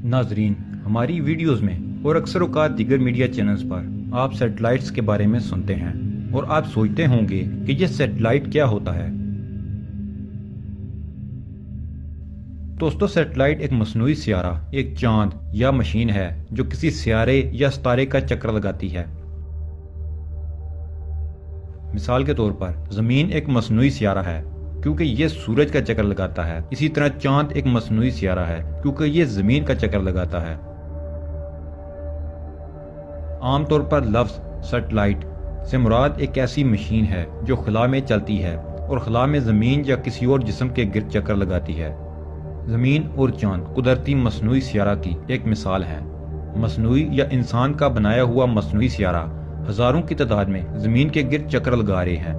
ناظرین، ہماری ویڈیوز میں اور اکثر اوقات دیگر میڈیا چینلز پر آپ سیٹلائٹس کے بارے میں سنتے ہیں اور آپ سوچتے ہوں گے کہ یہ سیٹلائٹ کیا ہوتا ہے۔ دوستو، سیٹلائٹ ایک مصنوعی سیارہ، ایک چاند یا مشین ہے جو کسی سیارے یا ستارے کا چکر لگاتی ہے۔ مثال کے طور پر زمین ایک مصنوعی سیارہ ہے کیونکہ یہ سورج کا چکر لگاتا ہے، اسی طرح چاند ایک مصنوعی سیارہ ہے کیونکہ یہ زمین کا چکر لگاتا ہے۔ عام طور پر لفظ سیٹلائٹ سے مراد ایک ایسی مشین ہے جو خلا میں چلتی ہے اور خلا میں زمین یا کسی اور جسم کے گرد چکر لگاتی ہے۔ زمین اور چاند قدرتی مصنوعی سیارہ کی ایک مثال ہے۔ مصنوعی یا انسان کا بنایا ہوا مصنوعی سیارہ ہزاروں کی تعداد میں زمین کے گرد چکر لگا رہے ہیں۔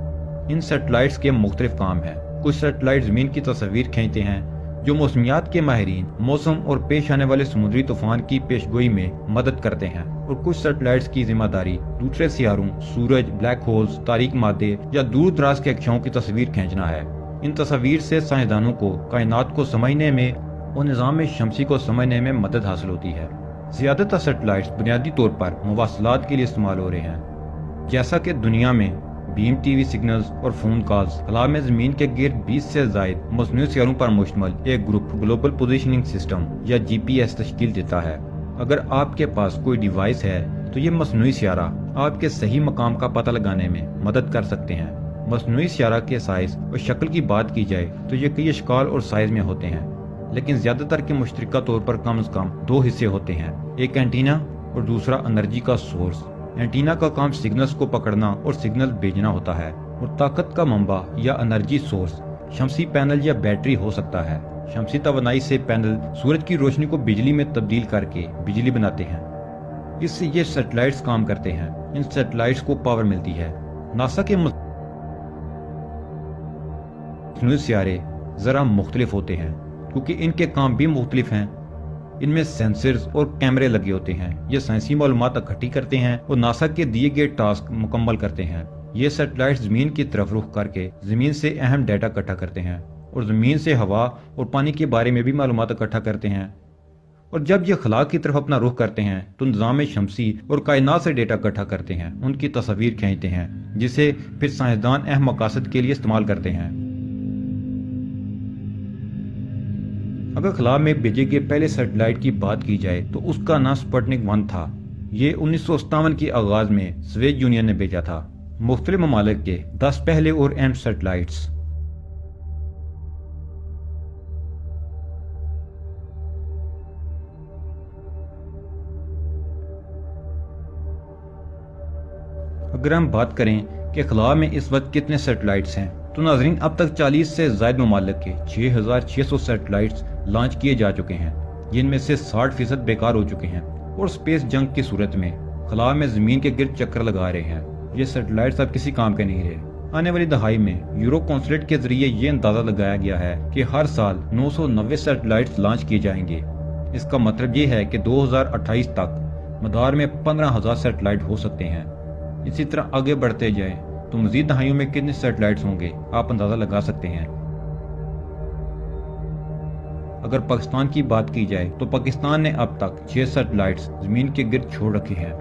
ان سیٹلائٹس کے مختلف کام ہیں۔ کچھ سیٹلائٹ زمین کی تصاویر کھینچتے ہیں جو موسمیات کے ماہرین موسم اور پیش آنے والے سمندری طوفان کی پیشگوئی میں مدد کرتے ہیں، اور کچھ سیٹلائٹس کی ذمہ داری دوسرے سیاروں، سورج، بلیک ہولز، تاریک مادے یا دور دراز کے اکشاؤں کی تصویر کھینچنا ہے۔ ان تصاویر سے سائنسدانوں کو کائنات کو سمجھنے میں اور نظام شمسی کو سمجھنے میں مدد حاصل ہوتی ہے۔ زیادہ تر سیٹلائٹس بنیادی طور پر مواصلات کے لیے استعمال ہو رہے ہیں، جیسا کہ دنیا میں بیم ٹی وی سگنلز اور فون کالز۔ خلا میں زمین کے گرد 20 سے زائد مصنوعی سیاروں پر مشتمل ایک گروپ گلوبل پوزیشننگ سسٹم یا GPS تشکیل دیتا ہے۔ اگر آپ کے پاس کوئی ڈیوائس ہے تو یہ مصنوعی سیارہ آپ کے صحیح مقام کا پتہ لگانے میں مدد کر سکتے ہیں۔ مصنوعی سیارہ کے سائز اور شکل کی بات کی جائے تو یہ کئی اشکال اور سائز میں ہوتے ہیں، لیکن زیادہ تر کے مشترکہ طور پر کم از کم 2 حصے ہوتے ہیں، ایک اینٹینا اور دوسرا انرجی کا سورس۔ اینٹینا کا کام سگنلز کو پکڑنا اور سگنل بھیجنا ہوتا ہے، اور طاقت کا منبع یا انرجی سورس شمسی پینل یا بیٹری ہو سکتا ہے۔ شمسی توانائی سے پینل سورج کی روشنی کو بجلی میں تبدیل کر کے بجلی بناتے ہیں۔ اس سے یہ سیٹلائٹس کام کرتے ہیں۔ ان سیٹلائٹس کو پاور ملتی ہے۔ ناسا کے مصنوعی سیارے ذرا مختلف ہوتے ہیں کیونکہ ان کے کام بھی مختلف ہیں۔ ان میں سینسرز اور کیمرے لگے ہوتے ہیں۔ یہ سائنسی معلومات اکٹھی کرتے ہیں اور ناسا کے دیے گئے ٹاسک مکمل کرتے ہیں۔ یہ سیٹلائٹ زمین کی طرف رخ کر کے زمین سے اہم ڈیٹا اکٹھا کرتے ہیں اور زمین سے ہوا اور پانی کے بارے میں بھی معلومات اکٹھا کرتے ہیں، اور جب یہ خلا کی طرف اپنا رخ کرتے ہیں تو نظام شمسی اور کائنات سے ڈیٹا اکٹھا کرتے ہیں، ان کی تصاویر کھینچتے ہیں، جسے پھر سائنسدان اہم مقاصد کے لیے استعمال کرتے ہیں۔ اگر خلا میں بھیجے گئے پہلے سیٹلائٹ کی بات کی جائے تو اس کا نام سپوٹنک 1 تھا۔ یہ 1957 کے آغاز میں سوویت یونین نے بھیجا تھا۔ مختلف ممالک کے 10 پہلے اور اہم سیٹلائٹس۔ اگر ہم بات کریں کہ خلا میں اس وقت کتنے سیٹلائٹس ہیں تو ناظرین، اب تک 40 سے زائد ممالک کے 6600 سیٹلائٹس لانچ کیے جا چکے ہیں، جن میں سے 60% بیکار ہو چکے ہیں اور سپیس جنگ کی صورت میں خلا میں زمین کے گرد چکر لگا رہے ہیں۔ یہ سیٹلائٹس اب کسی کام کے نہیں رہے۔ آنے والی دہائی میں یورو کونسلیٹ کے ذریعے یہ اندازہ لگایا گیا ہے کہ ہر سال 990 سیٹلائٹس لانچ کیے جائیں گے۔ اس کا مطلب یہ ہے کہ 2028 تک مدار میں 15,000 سیٹلائٹ ہو سکتے ہیں۔ اسی طرح آگے بڑھتے جائیں تو مزید دہائیوں میں کتنے سیٹلائٹس ہوں گے آپ اندازہ لگا سکتے ہیں۔ اگر پاکستان کی بات کی جائے تو پاکستان نے اب تک 6 سیٹلائٹس زمین کے گرد چھوڑ رکھے ہیں۔